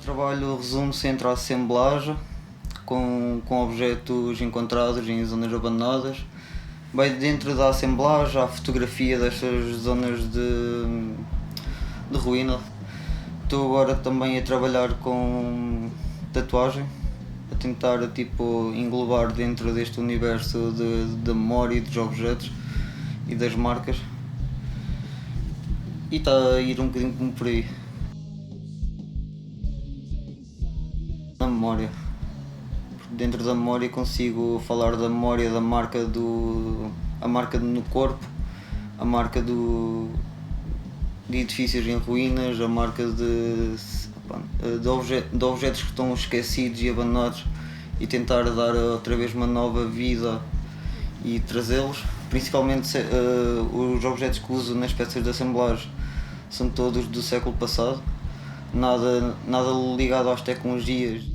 trabalho resume-se entre a assemblagem com objetos encontrados em zonas abandonadas. Bem, dentro da assemblagem há fotografia destas zonas de ruína. Estou agora também a trabalhar com tatuagem, a tentar englobar dentro deste universo da memória e dos objetos e das marcas. E está a ir um bocadinho como por aí. Na memória. Dentro da memória consigo falar da memória da marca a marca no corpo, a marca de edifícios em ruínas, a marca de objetos que estão esquecidos e abandonados e tentar dar outra vez uma nova vida e trazê-los. Principalmente os objetos que uso nas peças de assemblagem são todos do século passado, nada ligado às tecnologias.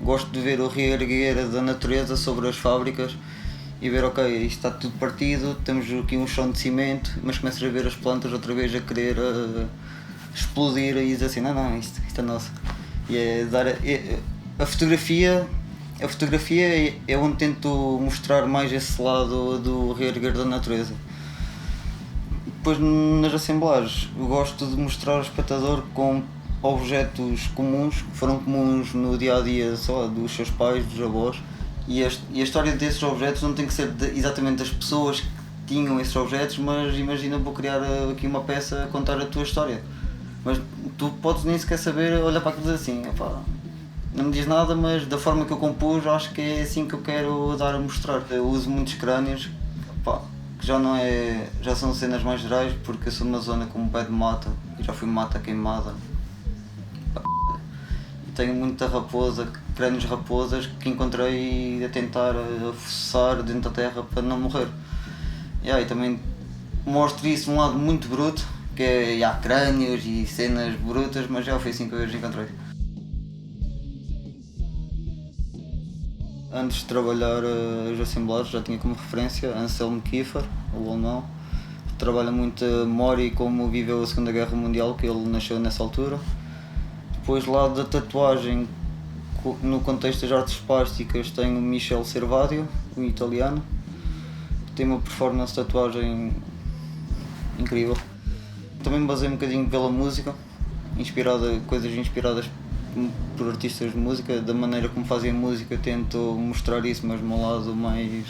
Gosto de ver o reerguer da natureza sobre as fábricas e ver, ok, isto está tudo partido, temos aqui um chão de cimento, mas começas a ver as plantas outra vez a querer explodir e dizer assim, não, isto é nosso. E é dar a fotografia é onde tento mostrar mais esse lado do reerguer da natureza. Depois nas assemblagens eu gosto de mostrar ao espectador com objetos comuns, que foram comuns no dia a dia dos seus pais, dos avós, e a história desses objetos não tem que ser exatamente das pessoas que tinham esses objetos, mas imagina, vou criar aqui uma peça a contar a tua história, mas tu podes nem sequer saber olhar para aquilo e dizer assim, epá, não me diz nada, mas da forma que eu compus acho que é assim que eu quero dar a mostrar. Eu uso muitos crânios, epá, que já são cenas mais gerais, porque eu sou de uma zona com um pé de mata e já fui mata queimada. Tenho muita raposa, crânios de raposas que encontrei a tentar fuçar dentro da terra para não morrer. E também mostro isso um lado muito bruto, que é crânios e cenas brutas, mas já foi assim que eu os encontrei. Antes de trabalhar as assemblagens já tinha como referência Anselmo Kiefer, o alemão, que trabalha muito a memória e como viveu a Segunda Guerra Mundial, que ele nasceu nessa altura. Depois lá da tatuagem, no contexto das artes plásticas, tenho Michel Servadio, um italiano, que tem uma performance de tatuagem incrível. Também me basei um bocadinho pela música, coisas inspiradas por artistas de música, da maneira como fazem música tento mostrar isso, mas no lado mais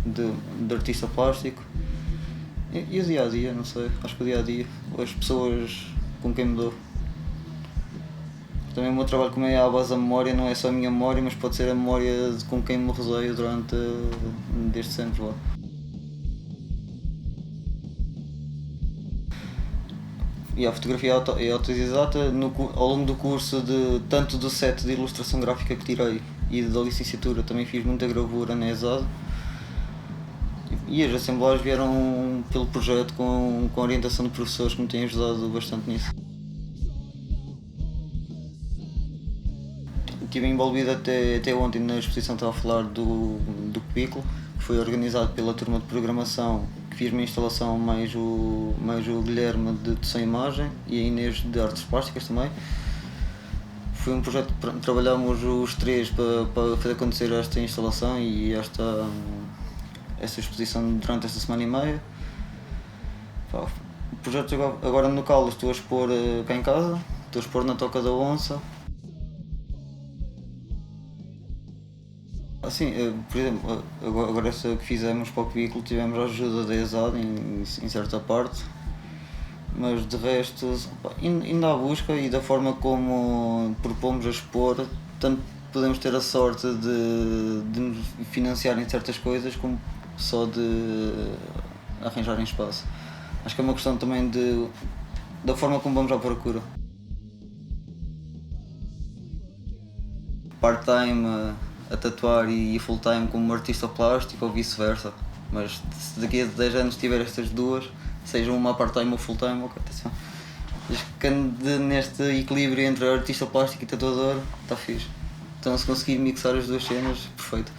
de artista plástico. E o dia a dia, não sei, acho que o dia a dia, as pessoas com quem me dou. Também o meu trabalho, como é à base da memória, não é só a minha memória, mas pode ser a memória com quem me rodeio durante destes anos lá. E a fotografia é autodidata. Ao longo do curso, tanto do set de ilustração gráfica que tirei e da licenciatura, também fiz muita gravura na ESAD. E as assemblagens vieram pelo projeto com orientação de professores que me têm ajudado bastante nisso. Estive envolvido até ontem na exposição que estava a falar do cubículo, que foi organizado pela turma de programação, que fiz uma instalação mais o Guilherme de som e imagem e a Inês de artes plásticas também. Foi um projeto que trabalhámos os três para fazer acontecer esta instalação e esta exposição durante esta semana e meia. O projeto agora no Caldas estou a expor cá em casa, estou a expor na Toca da Onça. Assim, por exemplo, agora essa que fizemos para o cubículo tivemos a ajuda da ESAD em certa parte, mas de resto, ainda à busca e da forma como propomos a expor, tanto podemos ter a sorte de nos financiarem certas coisas como só de arranjarem espaço. Acho que é uma questão também da forma como vamos à procura. Part-time a tatuar e full-time como artista plástico ou vice-versa, mas se daqui a 10 anos tiver estas duas, seja uma part-time ou full-time, ok, atenção. Desde que ande neste equilíbrio entre artista plástico e tatuador, está fixe. Então se conseguir mixar as duas cenas, perfeito.